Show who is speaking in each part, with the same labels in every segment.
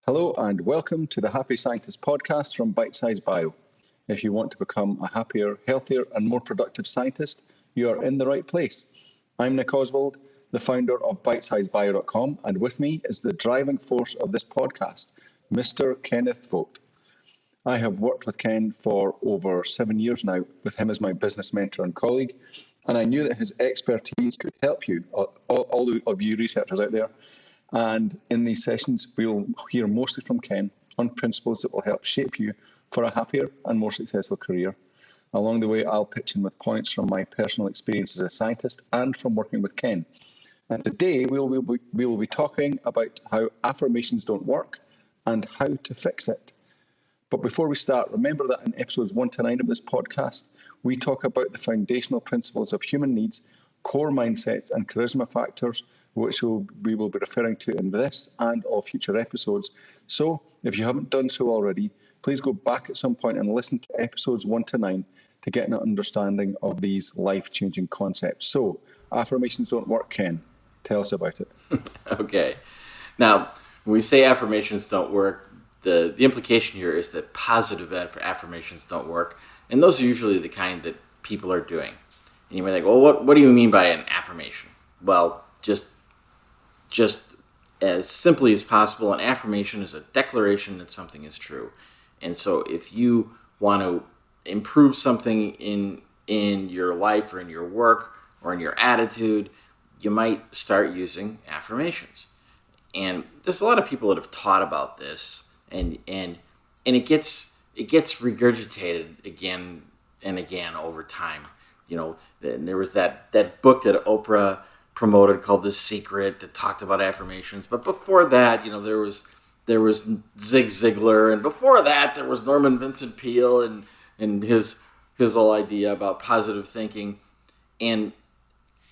Speaker 1: Hello and welcome to the Happy Scientist podcast from Bitesize Bio. If you want to become a happier, healthier and more productive scientist, you are in the right place. I'm Nick Oswald, the founder of BitesizeBio.com, and with me is the driving force of this podcast, Mr. Kenneth Vogt. I have worked with Ken for over 7 years now, with him as my business mentor and colleague, and I knew that his expertise could help you, all of you researchers out there. And in these sessions, we'll hear mostly from Ken on principles that will help shape you for a happier and more successful career. Along the way, I'll pitch in with points from my personal experience as a scientist and from working with Ken. And today, we will be talking about how affirmations don't work and how to fix it. But before we start, remember that in episodes 1 to 9 of this podcast, we talk about the foundational principles of human needs, core mindsets, and charisma factors, which we will be referring to in this and all future episodes. So, if you haven't done so already, please go back at some point and listen to episodes 1 to 9 to get an understanding of these life-changing concepts. So, affirmations don't work, Ken. Tell us about it.
Speaker 2: Okay. Now, when we say affirmations don't work, the implication here is that positive affirmations don't work. And those are usually the kind that people are doing. And you may think, well, what do you mean by an affirmation? Well, just as simply as possible, an affirmation is a declaration that something is true. And so if you want to improve something in your life or in your work or in your attitude, you might start using affirmations. And there's a lot of people that have taught about this, and it gets regurgitated again and again over time. You know, there was that book that Oprah promoted called The Secret that talked about affirmations. But before that, you know, there was Zig Ziglar, and before that there was Norman Vincent Peale and his whole idea about positive thinking. And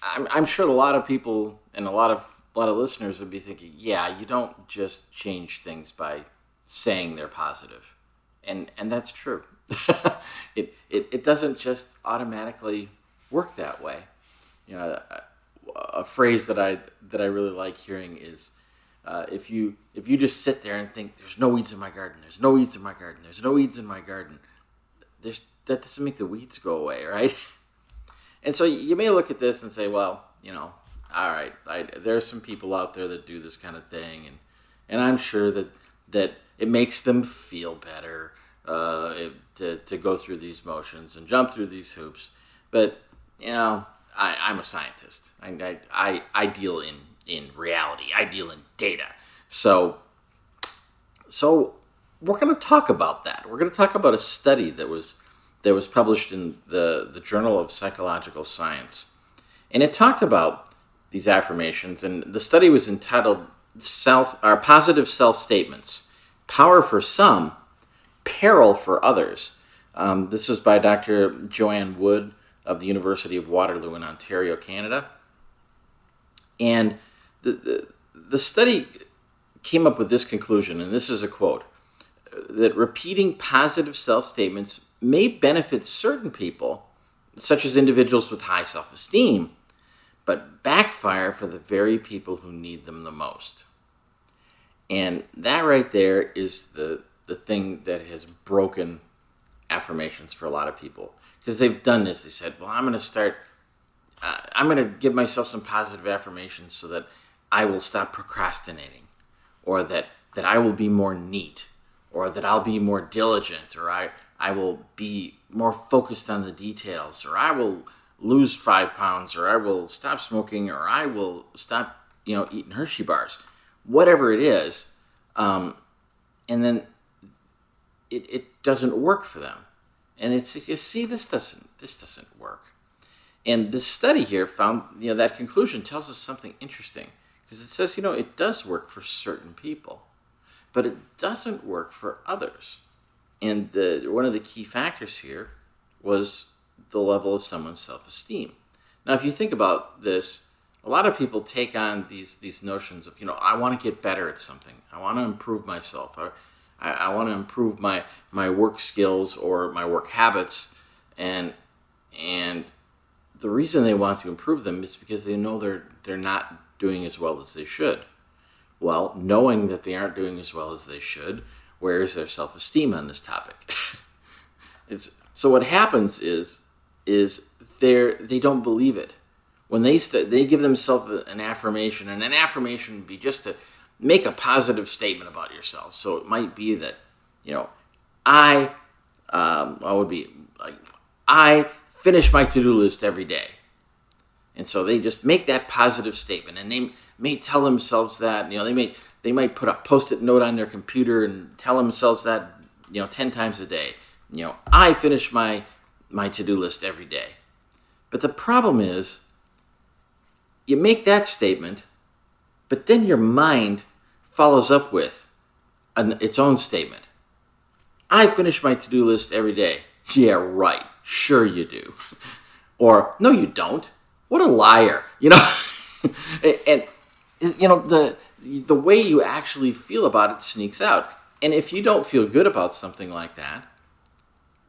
Speaker 2: I'm sure a lot of people and a lot of listeners would be thinking, yeah, you don't just change things by saying they're positive. And that's true. It doesn't just automatically work that way. You know, a phrase that I really like hearing is, if you just sit there and think there's no weeds in my garden, there's no weeds in my garden, there's no weeds in my garden, that doesn't make the weeds go away, right? And so you may look at this and say, well, you know, all right, there's some people out there that do this kind of thing, and I'm sure that it makes them feel better to go through these motions and jump through these hoops. But, you know, I'm a scientist. I deal in reality. I deal in data. So we're going to talk about that. We're going to talk about a study that was published in the Journal of Psychological Science. And it talked about these affirmations, and the study was entitled Positive Self-Statements, Power for Some, Peril for Others. This is by Dr. Joanne Wood of the University of Waterloo in Ontario, Canada. And the study came up with this conclusion, and this is a quote, that repeating positive self-statements may benefit certain people, such as individuals with high self-esteem, but backfire for the very people who need them the most. And that right there is the thing that has broken affirmations for a lot of people. Because they've done this. They said, well, I'm going to give myself some positive affirmations so that I will stop procrastinating, or that I will be more neat, or that I'll be more diligent, or I will be more focused on the details, or I will lose 5 pounds, or I will stop smoking, or I will stop, eating Hershey bars, whatever it is. And then it doesn't work for them. And it's, you see, this doesn't work. And this study here found, that conclusion tells us something interesting, because it says, it does work for certain people, but it doesn't work for others. And one of the key factors here was the level of someone's self-esteem. Now, if you think about this, a lot of people take on these notions of, I want to get better at something. I want to improve myself. I want to improve my work skills or my work habits. And the reason they want to improve them is because they know they're not doing as well as they should. Well, knowing that they aren't doing as well as they should, where is their self-esteem on this topic? So what happens is they don't believe it. When they give themselves an affirmation, and an affirmation would be just to make a positive statement about yourself. So it might be that, I would be like, I finish my to-do list every day. And so they just make that positive statement, and they may tell themselves that, they might put a Post-it note on their computer and tell themselves that, 10 times a day. I finish my to-do list every day. But the problem is, you make that statement, but then your mind follows up with its own statement. I finish my to-do list every day. Yeah, right. Sure you do. Or, no, you don't. What a liar. And the way you actually feel about it sneaks out. And if you don't feel good about something like that,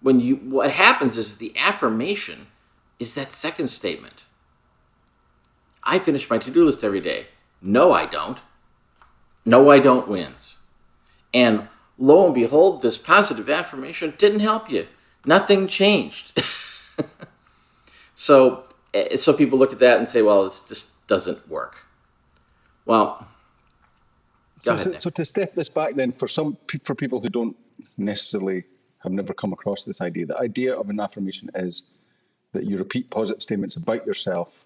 Speaker 2: what happens is the affirmation is that second statement. I finish my to-do list every day. No, I don't. No, I don't wins. And lo and behold, this positive affirmation didn't help you. Nothing changed. So people look at that and say, well, this just doesn't work. Well, go ahead.
Speaker 1: So to step this back then, for people who don't necessarily have never come across this idea, the idea of an affirmation is that you repeat positive statements about yourself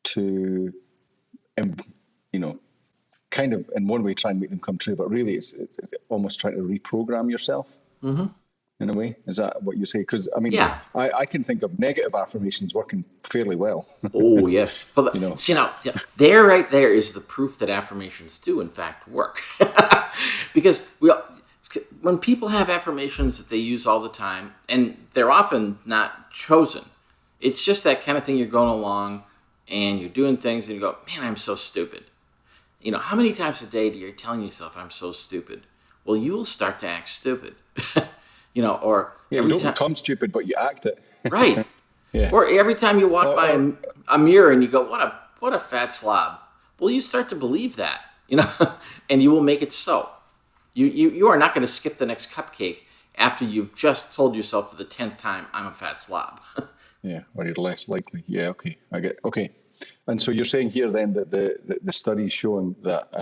Speaker 1: to, kind of in one way try and make them come true, but really it's almost trying to reprogram yourself in a way. Is that what you say? Because
Speaker 2: yeah.
Speaker 1: I can think of negative affirmations working fairly well.
Speaker 2: Oh, yes. Well, see now, right there is the proof that affirmations do in fact work. Because when people have affirmations that they use all the time, and they're often not chosen, it's just that kind of thing. You're going along and you're doing things and you go, man, I'm so stupid. How many times a day do you telling yourself, I'm so stupid? Well, you will start to act stupid. You don't become stupid, but you act it. Right.
Speaker 1: Yeah.
Speaker 2: Or every time you walk by a mirror and you go, what a fat slob. Well, you start to believe that, and you will make it so. You are not going to skip the next cupcake after you've just told yourself for the 10th time, I'm a fat slob.
Speaker 1: Yeah, or you're less likely. Yeah, okay, I get. Okay, and so you're saying here then that the study is showing that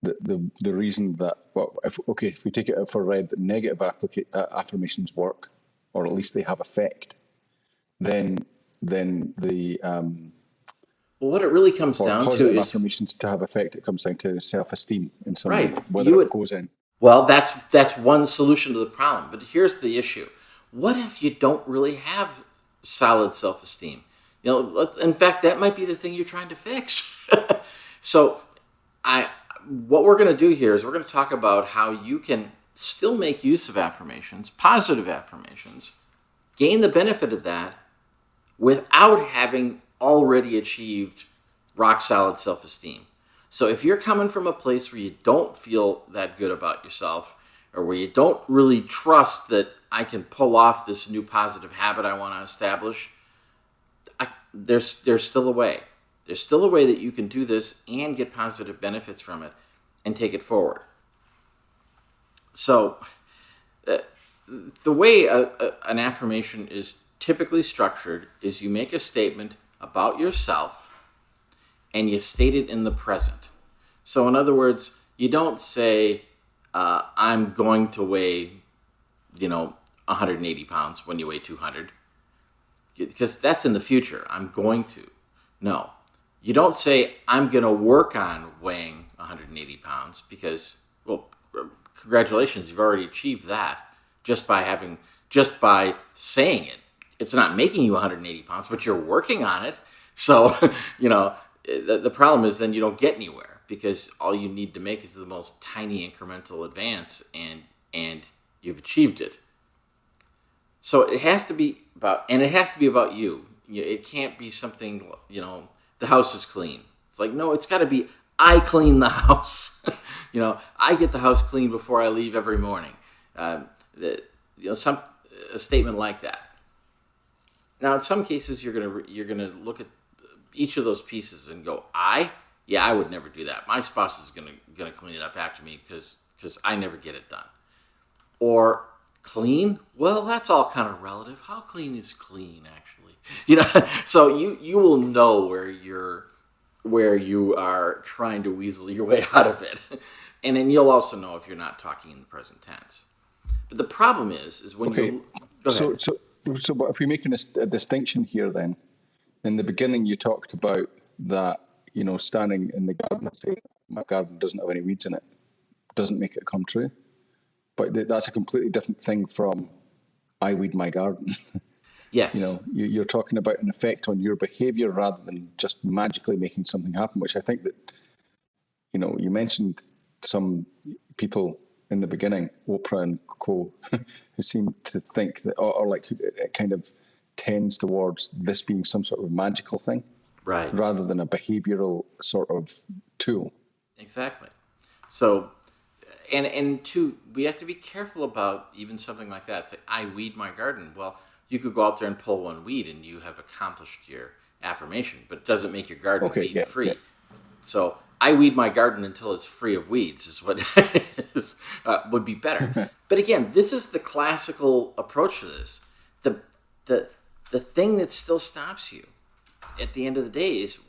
Speaker 1: the reason that if we take it for read that negative affirmations work, or at least they have effect, then the
Speaker 2: well, what it really comes down to
Speaker 1: positive
Speaker 2: is
Speaker 1: affirmations to have effect. It comes down to self-esteem in some
Speaker 2: right.
Speaker 1: way, whether it goes in.
Speaker 2: Well, that's one solution to the problem. But here's the issue. What if you don't really have solid self-esteem? In fact, that might be the thing you're trying to fix. So what we're going to do here is we're going to talk about how you can still make use of affirmations, positive affirmations, gain the benefit of that without having already achieved rock-solid self-esteem. So if you're coming from a place where you don't feel that good about yourself, or where you don't really trust that I can pull off this new positive habit I want to establish, there's still a way. There's still a way that you can do this and get positive benefits from it and take it forward. So the way an affirmation is typically structured is you make a statement about yourself and you state it in the present. So in other words, you don't say, I'm going to weigh, 180 pounds when you weigh 200. Because that's in the future. I'm going to. No. You don't say, I'm going to work on weighing 180 pounds because, well, congratulations, you've already achieved that just by saying it. It's not making you 180 pounds, but you're working on it. So, the problem is then you don't get anywhere because all you need to make is the most tiny incremental advance and you've achieved it. So it has to be about you. It can't be something, the house is clean. It's like, no, it's got to be, I clean the house. I get the house clean before I leave every morning. A statement like that. Now, in some cases, you're gonna look at each of those pieces and go, I? yeah, I would never do that. My spouse is gonna clean it up after me because I never get it done. Or clean, well, that's all kind of relative. How clean is clean, actually? So you will know where you are trying to weasel your way out of it, and then you'll also know if you're not talking in the present tense. But the problem is when
Speaker 1: Okay.
Speaker 2: you go
Speaker 1: So,
Speaker 2: ahead.
Speaker 1: so, so, but if we make a distinction here, then in the beginning you talked about that, standing in the garden and saying, "My garden doesn't have any weeds in it," doesn't make it come true. But that's a completely different thing from "I weed my garden."
Speaker 2: Yes,
Speaker 1: You're talking about an effect on your behavior rather than just magically making something happen, which I think that, you mentioned some people in the beginning, Oprah and co, who seem to think that, or like it kind of tends towards this being some sort of magical thing
Speaker 2: right,
Speaker 1: rather than a behavioral sort of tool.
Speaker 2: exactly. So and two, we have to be careful about even something like that. Say, I weed my garden. Well, you could go out there and pull one weed, and you have accomplished your affirmation, but it doesn't make your garden
Speaker 1: Okay,
Speaker 2: weed
Speaker 1: yeah, yeah.
Speaker 2: free. So I weed my garden until it's free of weeds is what is, would be better. But again, this is the classical approach to this. The the the thing that still stops you at the end of the day is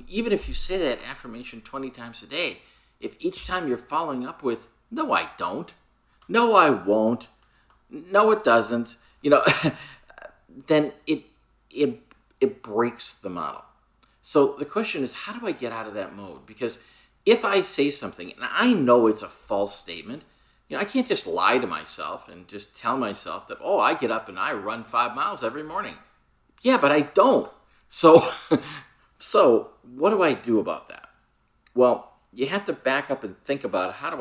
Speaker 2: even if you say that affirmation 20 times a day, if each time you're following up with "No, I don't," "No, I won't," "No, it doesn't," then it breaks the model. So the question is, how do I get out of that mode? Because if I say something and I know it's a false statement, I can't just lie to myself and just tell myself that, oh, I get up and I run 5 miles every morning. Yeah, but I don't. So, so what do I do about that? Well, you have to back up and think about how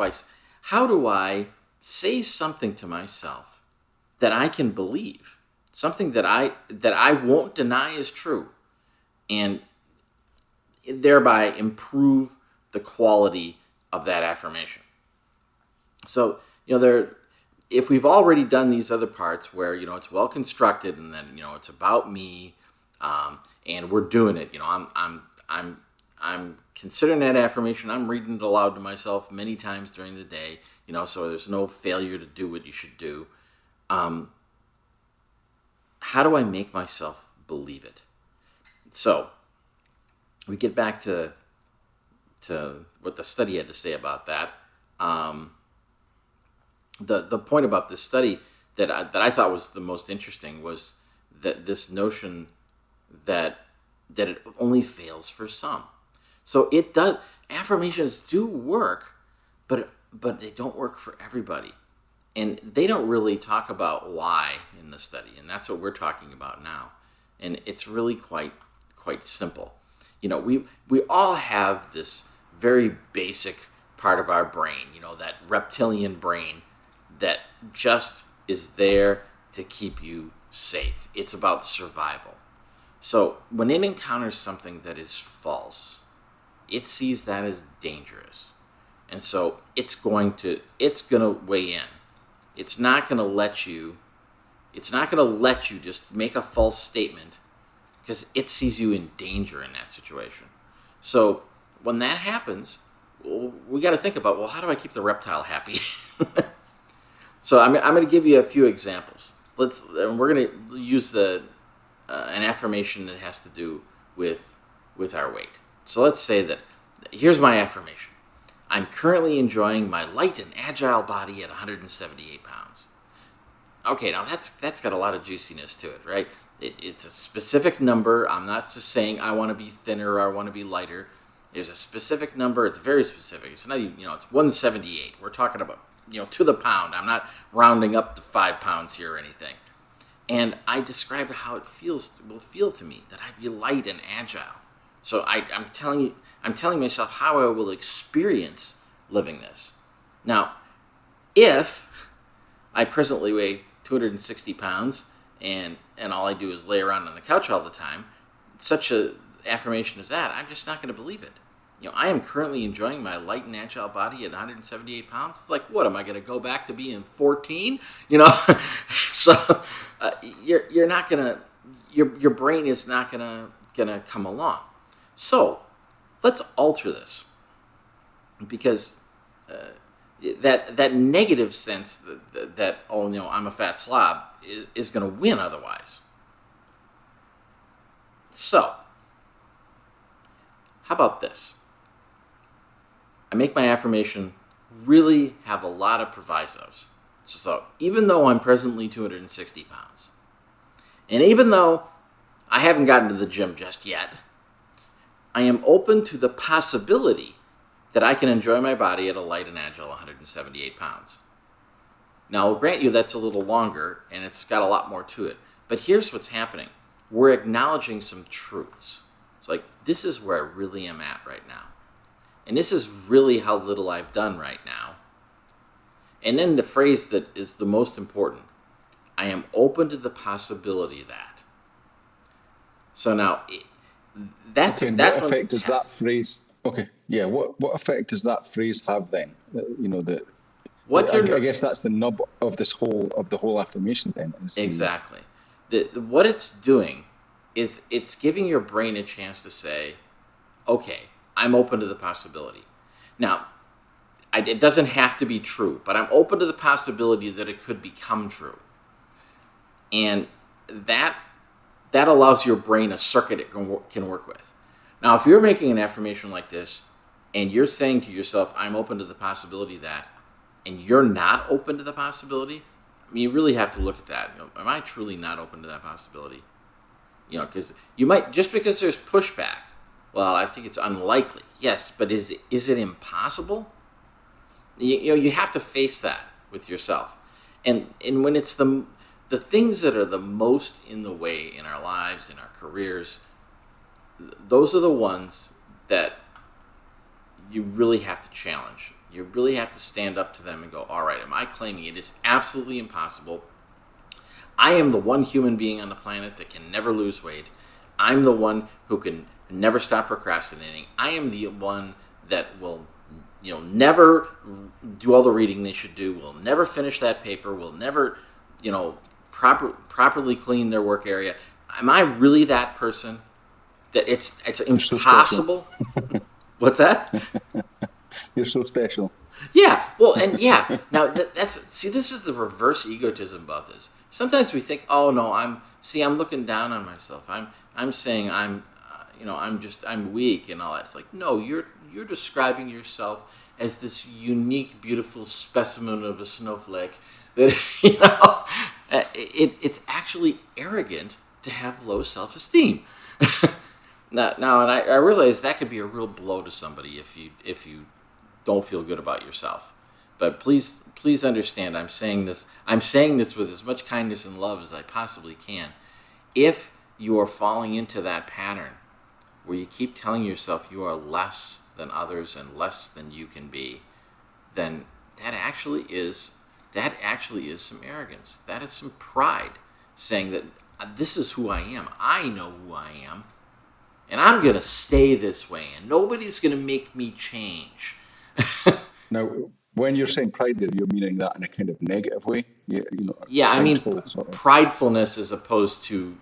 Speaker 2: do I say something to myself that I can believe, something that I won't deny is true, and thereby improve the quality of that affirmation. So, if we've already done these other parts where, it's well constructed and then, it's about me, and we're doing it, I'm considering that affirmation. I'm reading it aloud to myself many times during the day, so there's no failure to do what you should do. How do I make myself believe it? So we get back to what the study had to say about that. The point about this study that I thought was the most interesting was that this notion that it only fails for some. So it does. Affirmations do work, but they don't work for everybody, and they don't really talk about why in the study, and that's what we're talking about now. And it's really quite simple. We all have this very basic part of our brain, that reptilian brain that just is there to keep you safe. It's about survival. So when it encounters something that is false, it sees that as dangerous. And so it's going to weigh in. It's not going to let you just make a false statement because it sees you in danger in that situation. So when that happens, we got to think about, well, how do I keep the reptile happy? So I'm going to give you a few examples. We're going to use an affirmation that has to do with our weight. So let's say that here's my affirmation. I'm currently enjoying my light and agile body at 178 pounds. Okay, now that's got a lot of juiciness to it, right? It's a specific number. I'm not just saying I want to be thinner or I want to be lighter. There's a specific number. It's very specific. It's not even, it's 178. We're talking about, to the pound. I'm not rounding up to 5 pounds here or anything. And I described how it will feel to me that I'd be light and agile. So I'm telling myself how I will experience living this. Now, if I presently weigh 260 pounds and all I do is lay around on the couch all the time, such a affirmation as that, I'm just not going to believe it. I am currently enjoying my light and agile body at 178 pounds. It's like, what, am I going to go back to being 14? So you're not going to, your brain is not going to come along. So let's alter this, because that negative sense that oh, I'm a fat slob is going to win otherwise. So, how about this? I make my affirmation really have a lot of provisos. So, even though I'm presently 260 pounds, and even though I haven't gotten to the gym just yet, I am open to the possibility that I can enjoy my body at a light and agile 178 pounds. Now, I'll grant you that's a little longer, and it's got a lot more to it. But here's what's happening. We're acknowledging some truths. It's like, this is where I really am at right now. And this is really how little I've done right now. And then the phrase that is the most important, I am open to the possibility that. So now, that's
Speaker 1: what effect does that phrase? Okay, yeah. What effect does that phrase have then? I guess that's the nub of the whole affirmation. Then
Speaker 2: exactly. What it's doing is it's giving your brain a chance to say, okay, I'm open to the possibility. Now, it doesn't have to be true, but I'm open to the possibility that it could become true. And that allows your brain a circuit it can work with. Now, if you're making an affirmation like this, and you're saying to yourself, I'm open to the possibility that, and you're not open to the possibility, I mean, you really have to look at that. Am I truly not open to that possibility? Because you might, just because there's pushback, well, I think it's unlikely. Yes, but is it impossible? You have to face that with yourself. And when it's the things that are the most in the way in our lives, in our careers, those are the ones that you really have to challenge. You really have to stand up to them and go, all right, am I claiming it is absolutely impossible? I am the one human being on the planet that can never lose weight. I'm the one who can never stop procrastinating. I am the one that will never do all the reading they should do, will never finish that paper, will never, properly clean their work area. Am I really that person? That it's impossible? So what's that?
Speaker 1: You're so special.
Speaker 2: Yeah, well, and yeah. Now this is the reverse egotism about this. Sometimes we think, oh no, I'm looking down on myself. I'm saying I'm weak and all that. It's like, no, you're describing yourself as this unique, beautiful specimen of a snowflake. That it's actually arrogant to have low self-esteem. Now, and I realize that could be a real blow to somebody if you don't feel good about yourself. But please understand, I'm saying this with as much kindness and love as I possibly can. If you are falling into that pattern where you keep telling yourself you are less than others and less than you can be, then that actually is some arrogance. That is some pride, saying that this is who I am. I know who I am. And I'm going to stay this way, and nobody's going to make me change.
Speaker 1: Now, when you're saying pride there, you're meaning that in a kind of negative way?
Speaker 2: Yeah, I mean, pridefulness as opposed to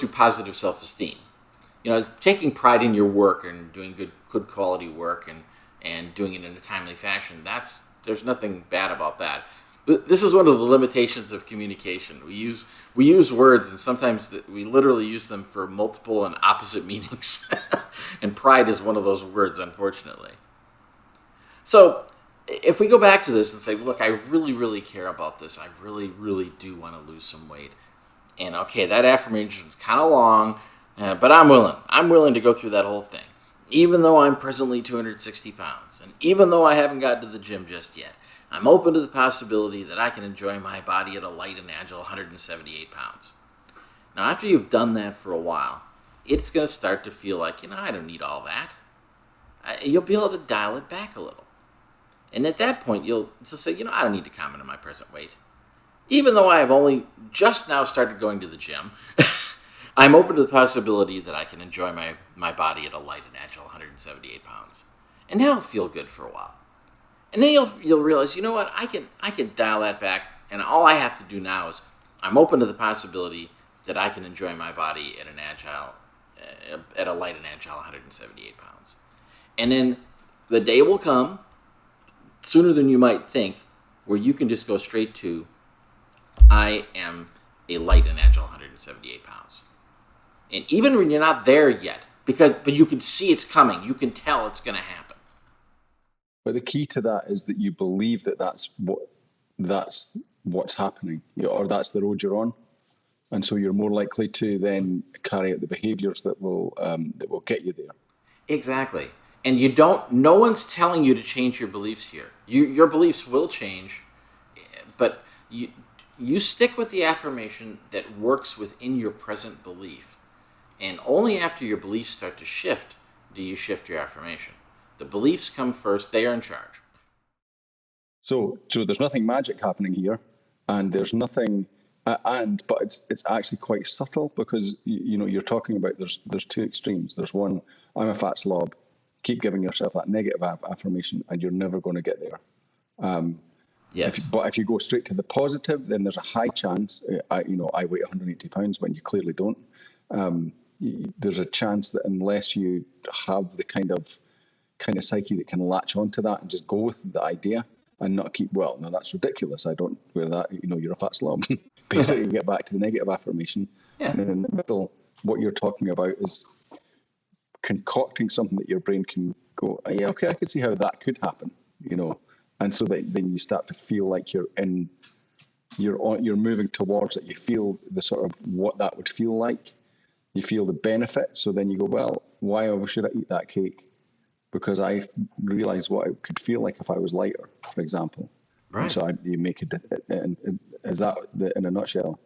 Speaker 2: positive self-esteem. Taking pride in your work and doing good quality work and doing it in a timely fashion, there's nothing bad about that. This is one of the limitations of communication. We use words, and sometimes we literally use them for multiple and opposite meanings. And pride is one of those words, unfortunately. So if we go back to this and say, look, I really, really care about this. I really, really do want to lose some weight. And okay, that affirmation is kind of long, but I'm willing. I'm willing to go through that whole thing. Even though I'm presently 260 pounds, and even though I haven't gotten to the gym just yet, I'm open to the possibility that I can enjoy my body at a light and agile 178 pounds. Now, after you've done that for a while, it's going to start to feel like, I don't need all that. You'll be able to dial it back a little. And at that point, you'll say, I don't need to comment on my present weight. Even though I have only just now started going to the gym, I'm open to the possibility that I can enjoy my body at a light and agile 178 pounds. And that'll feel good for a while. And then you'll realize, what, I can dial that back, and all I have to do now is I'm open to the possibility that I can enjoy my body at an agile at a light and agile 178 pounds. And then the day will come, sooner than you might think, where you can just go straight to, I am a light and agile 178 pounds. And even when you're not there yet, but you can see it's coming, you can tell it's going to happen.
Speaker 1: But the key to that is that you believe that that's what's happening, or that's the road you're on, and so you're more likely to then carry out the behaviours that will get you there.
Speaker 2: Exactly. And no one's telling you to change your beliefs here. Your beliefs will change, but you stick with the affirmation that works within your present belief. And only after your beliefs start to shift do you shift your affirmation. The beliefs come first, they are in charge.
Speaker 1: So there's nothing magic happening here, and there's nothing, but it's actually quite subtle, because you're talking about there's two extremes. There's one, I'm a fat slob, keep giving yourself that negative affirmation, and you're never going to get there.
Speaker 2: Yes.
Speaker 1: But if you go straight to the positive, then there's a high chance. I weigh 180 pounds when you clearly don't. There's a chance that unless you have the kind of psyche that can latch onto that and just go with the idea and not keep, well, no, that's ridiculous, I don't wear that, you're a fat slob. Basically, get back to the negative affirmation.
Speaker 2: Yeah.
Speaker 1: And in the middle, what you're talking about is concocting something that your brain can go, yeah, okay, I could see how that could happen, and so that then you start to feel like you're moving towards it. You feel the sort of what that would feel like. You feel the benefit. So then you go, well, why should I eat that cake? Because I realize what it could feel like if I was lighter, for example.
Speaker 2: Right.
Speaker 1: And so you make it. Is that in a nutshell?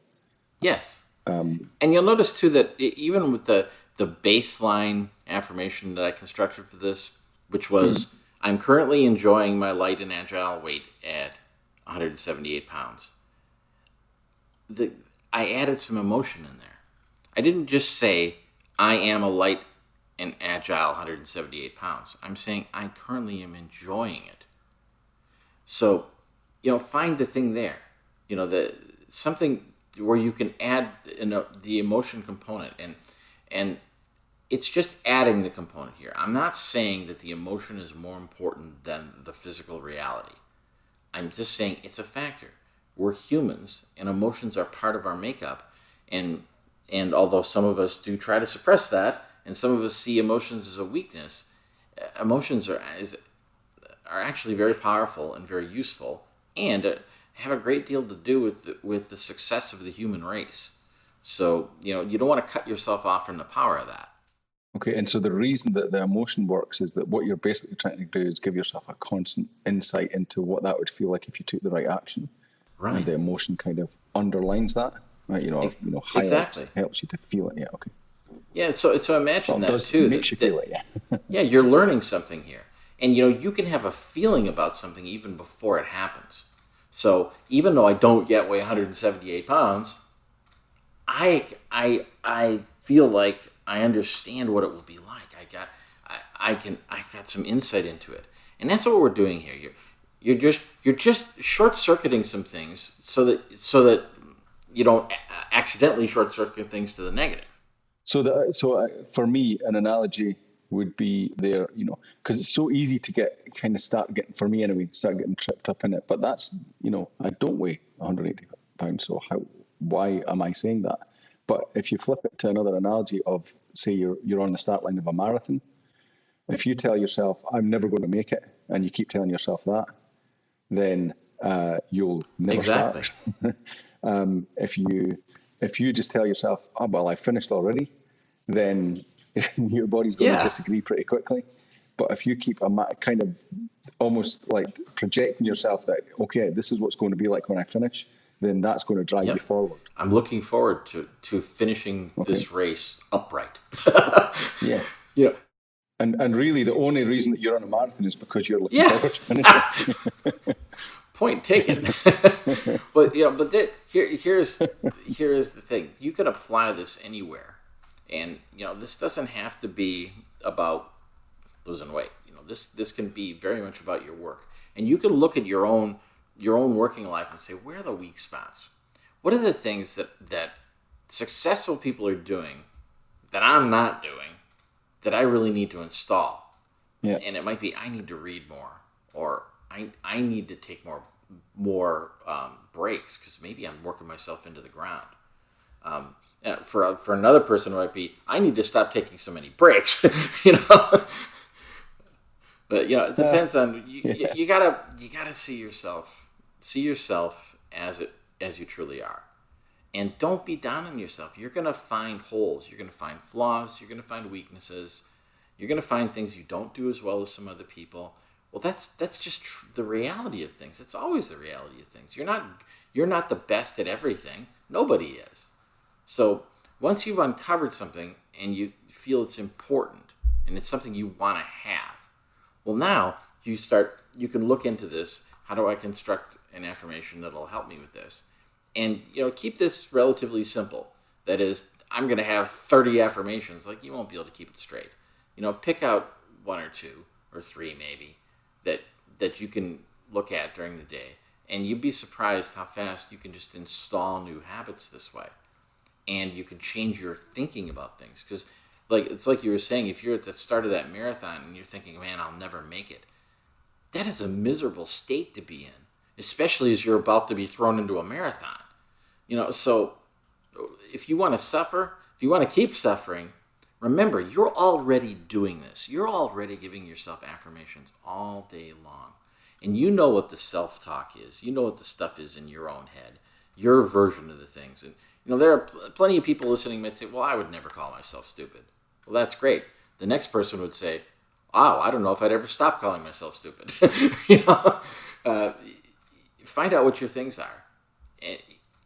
Speaker 2: Yes. And you'll notice too that even with the baseline affirmation that I constructed for this, which was, I'm currently enjoying my light and agile weight at 178 pounds. I added some emotion in there. I didn't just say, I am a light and agile 178 pounds. I'm saying I currently am enjoying it. So, find the thing there. Something where you can add the emotion component. And it's just adding the component here. I'm not saying that the emotion is more important than the physical reality. I'm just saying it's a factor. We're humans, and emotions are part of our makeup. And although some of us do try to suppress that, and some of us see emotions as a weakness, emotions are actually very powerful and very useful, and have a great deal to do with the success of the human race. So, you don't want to cut yourself off from the power of that.
Speaker 1: Okay, and so the reason that the emotion works is that what you're basically trying to do is give yourself a constant insight into what that would feel like if you took the right action.
Speaker 2: Right.
Speaker 1: And the emotion kind of underlines that. Right, highlights,
Speaker 2: exactly.
Speaker 1: Helps you to feel it. Yeah, okay.
Speaker 2: Yeah, so imagine that too.
Speaker 1: Makes you feel it, yeah.
Speaker 2: Yeah, you're learning something here. And you can have a feeling about something even before it happens. So even though I don't yet weigh 178 pounds, I feel like I understand what it will be like. I got some insight into it. And that's what we're doing here. You're just short-circuiting some things so that you don't accidentally short-circuit things to the negative.
Speaker 1: So for me, an analogy would be there, because it's so easy to start getting tripped up in it. But that's, I don't weigh 180 pounds, so why am I saying that? But if you flip it to another analogy of, say, you're on the start line of a marathon, if you tell yourself, I'm never going to make it, and you keep telling yourself that, then you'll never start. If you just tell yourself, oh, well, I finished already, then your body's going to disagree pretty quickly. But if you keep kind of almost like projecting yourself that, okay, this is what's going to be like when I finish, then that's going to drive you forward.
Speaker 2: I'm looking forward to finishing this race upright.
Speaker 1: Yeah.
Speaker 2: Yeah.
Speaker 1: And really, the only reason that you're on a marathon is because you're looking forward to finishing.
Speaker 2: Point taken. But here's the thing. You can apply this anywhere, and this doesn't have to be about losing weight. This can be very much about your work, and you can look at your own working life and say, where are the weak spots? What are the things that successful people are doing that I'm not doing that I really need to install.
Speaker 1: Yeah.
Speaker 2: And it might be I need to read more, or I need to take more breaks because maybe I'm working myself into the ground. And for another person, it might be I need to stop taking so many breaks. you know, but it depends on you.
Speaker 1: Yeah.
Speaker 2: You gotta see yourself as you truly are, and don't be down on yourself. You're gonna find holes. You're gonna find flaws. You're gonna find weaknesses. You're gonna find things you don't do as well as some other people. Well, that's just the reality of things. It's always the reality of things. You're not the best at everything. Nobody is. So once you've uncovered something and you feel it's important and it's something you want to have, well, now you can look into this. How do I construct an affirmation that'll help me with this? And keep this relatively simple. That is, I'm going to have 30 affirmations. Like, you won't be able to keep it straight. Pick out one or two or three maybe that you can look at during the day, and you'd be surprised how fast you can just install new habits this way. And you can change your thinking about things. Because it's like you were saying, if you're at the start of that marathon and you're thinking, man, I'll never make it, that is a miserable state to be in, especially as you're about to be thrown into a marathon. So if you want to suffer, if you want to keep suffering, remember, you're already doing this. You're already giving yourself affirmations all day long. And you know what the self-talk is. You know what the stuff is in your own head, your version of the things. And there are plenty of people listening that say, well, I would never call myself stupid. Well, that's great. The next person would say, wow, I don't know if I'd ever stop calling myself stupid. Find out what your things are.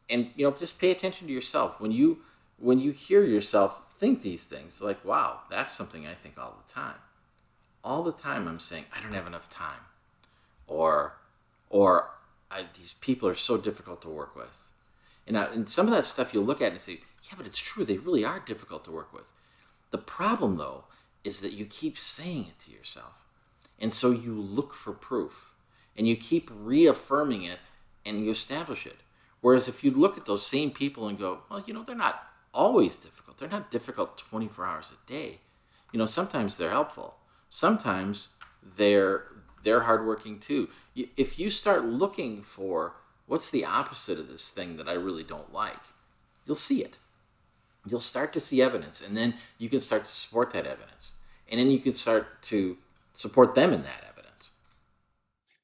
Speaker 2: And just pay attention to yourself. When you hear yourself think these things, like, wow, that's something I think all the time. All the time I'm saying, I don't have enough time. Or these people are so difficult to work with. And some of that stuff you'll look at and say, yeah, but it's true. They really are difficult to work with. The problem, though, is that you keep saying it to yourself. And so you look for proof. And you keep reaffirming it and you establish it. Whereas if you look at those same people and go, well, they're not always difficult. They're not difficult 24 hours a day. Sometimes they're helpful. Sometimes they're hardworking too. If you start looking for what's the opposite of this thing that I really don't like, you'll see it. You'll start to see evidence, and then you can start to support that evidence. And then you can start to support them in that evidence.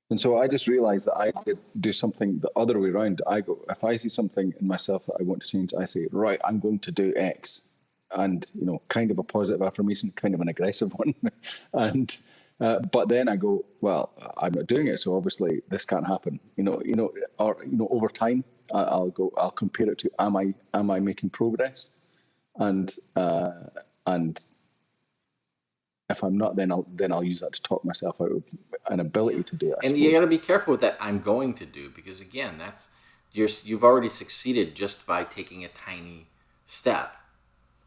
Speaker 1: And so I just realized that I could do something the other way around. If I see something in myself that I want to change, I say, right, I'm going to do X. And, kind of a positive affirmation, kind of an aggressive one. And, but then I go, well, I'm not doing it. So obviously this can't happen, over time, I'll compare it to, am I making progress? And if I'm not, then I'll use that to talk myself out of an ability to do it.
Speaker 2: And you got to be careful with that. I'm going to do, because again, you've already succeeded just by taking a tiny step.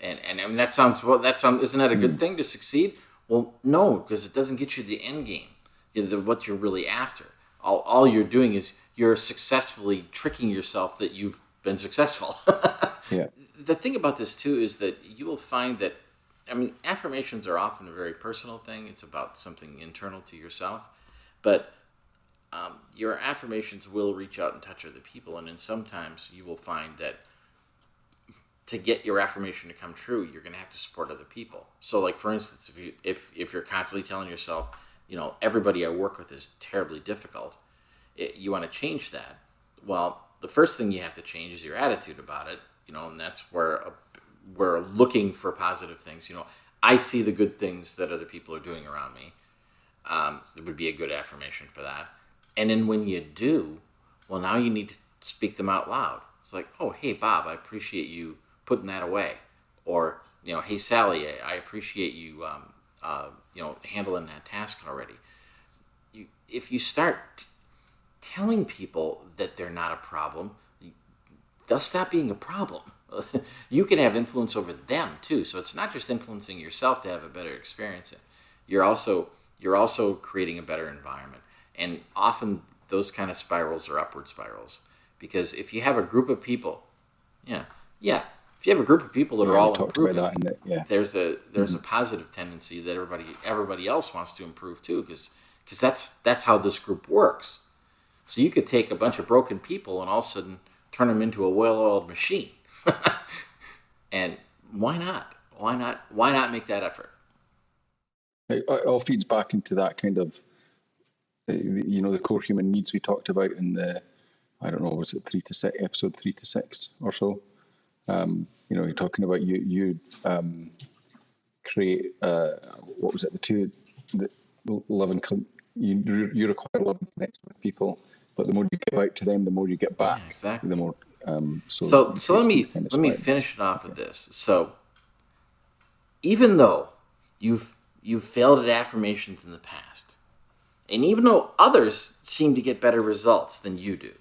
Speaker 2: And I mean, isn't that a good thing to succeed? Well, no, because it doesn't get you the end game, what you're really after. All you're doing is you're successfully tricking yourself that you've been successful.
Speaker 1: Yeah.
Speaker 2: The thing about this too is that you will find that, affirmations are often a very personal thing. It's about something internal to yourself. But your affirmations will reach out and touch other people. And then sometimes you will find that to get your affirmation to come true, you're going to have to support other people. So, like, for instance, if you're constantly telling yourself, everybody I work with is terribly difficult, you want to change that. Well, the first thing you have to change is your attitude about it, and that's where we're looking for positive things. I see the good things that other people are doing around me. It would be a good affirmation for that. And then when you do, well, now you need to speak them out loud. It's like, oh, hey, Bob, I appreciate you putting that away. Or, hey, Sally, I appreciate you, handling that task already. If you start telling people that they're not a problem, they'll stop being a problem. You can have influence over them too. So it's not just influencing yourself to have a better experience. You're also creating a better environment. And often those kind of spirals are upward spirals. Because if you have a group of people, if you have a group of people that are
Speaker 1: we
Speaker 2: all
Speaker 1: talked
Speaker 2: improving,
Speaker 1: about that
Speaker 2: there's a positive tendency that everybody else wants to improve too, because that's how this group works. So you could take a bunch of broken people and all of a sudden turn them into a well-oiled machine. And why not? Why not make that effort?
Speaker 1: It all feeds back into that kind of, the core human needs we talked about in I don't know, was it episode 3 to 6 or so? You're talking about you create, what was it, the love and you require love and connection with people, but the more you give out to them, the more you get back.
Speaker 2: Yeah, exactly.
Speaker 1: The more,
Speaker 2: so let me finish it off with this. So even though you've failed at affirmations in the past, and even though others seem to get better results than you do,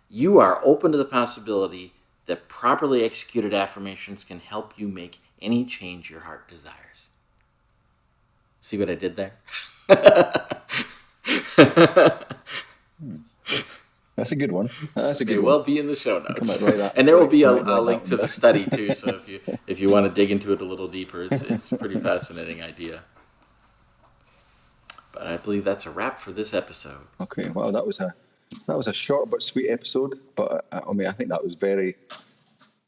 Speaker 2: you are open to the possibility that properly executed affirmations can help you make any change your heart desires. See what I did there?
Speaker 1: That's a good one. That's a good
Speaker 2: It
Speaker 1: one.
Speaker 2: will be in the show notes, and there will be a link to the study too. So if you want to dig into it a little deeper, it's a pretty fascinating idea. But I believe that's a wrap for this episode.
Speaker 1: Okay, well, that was a short but sweet episode. But I think that was very,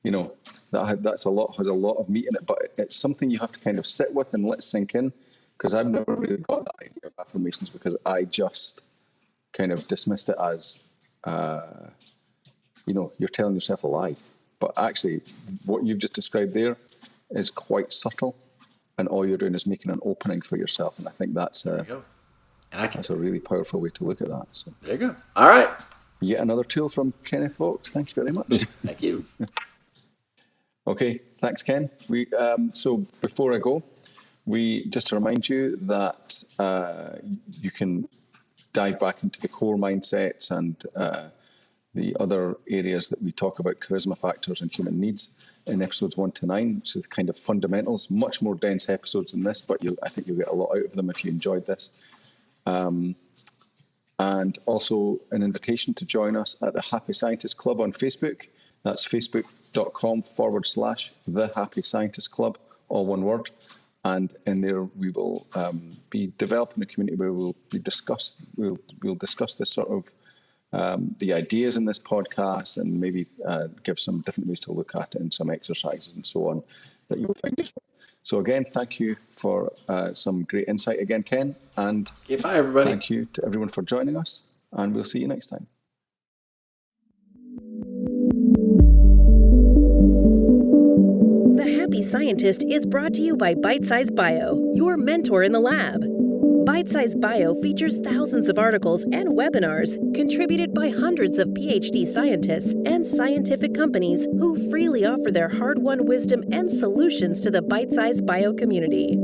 Speaker 1: has a lot of meat in it. But it's something you have to kind of sit with and let sink in, because I've never really got that idea of affirmations, because I just kind of dismissed it as, you're telling yourself a lie. But actually, what you've just described there is quite subtle, and all you're doing is making an opening for yourself. And I think that's that's a really powerful way to look at that. So
Speaker 2: there you go. All right.
Speaker 1: Yet another tool from Kenneth Vaught. Thank you very much.
Speaker 2: Thank you.
Speaker 1: Okay, thanks, Ken. So before I go, just to remind you that you can dive back into the core mindsets and the other areas that we talk about, charisma factors and human needs, in episodes 1 to 9. So the kind of fundamentals, much more dense episodes than this, but I think you'll get a lot out of them if you enjoyed this. And also an invitation to join us at the Happy Scientist Club on Facebook. That's facebook.com/The Happy Scientist Club, all one word. And in there, we will be developing a community where we'll discuss this sort of the ideas in this podcast, and maybe give some different ways to look at it and some exercises and so on that you will find useful. So again, thank you for some great insight again, Ken. And
Speaker 2: bye, everybody.
Speaker 1: Thank you to everyone for joining us, and we'll see you next time.
Speaker 3: The Happy Scientist is brought to you by Bitesize Bio, your mentor in the lab. Bitesize Bio features thousands of articles and webinars contributed by hundreds of PhD scientists and scientific companies who freely offer their hard-won wisdom and solutions to the Bitesize Bio community.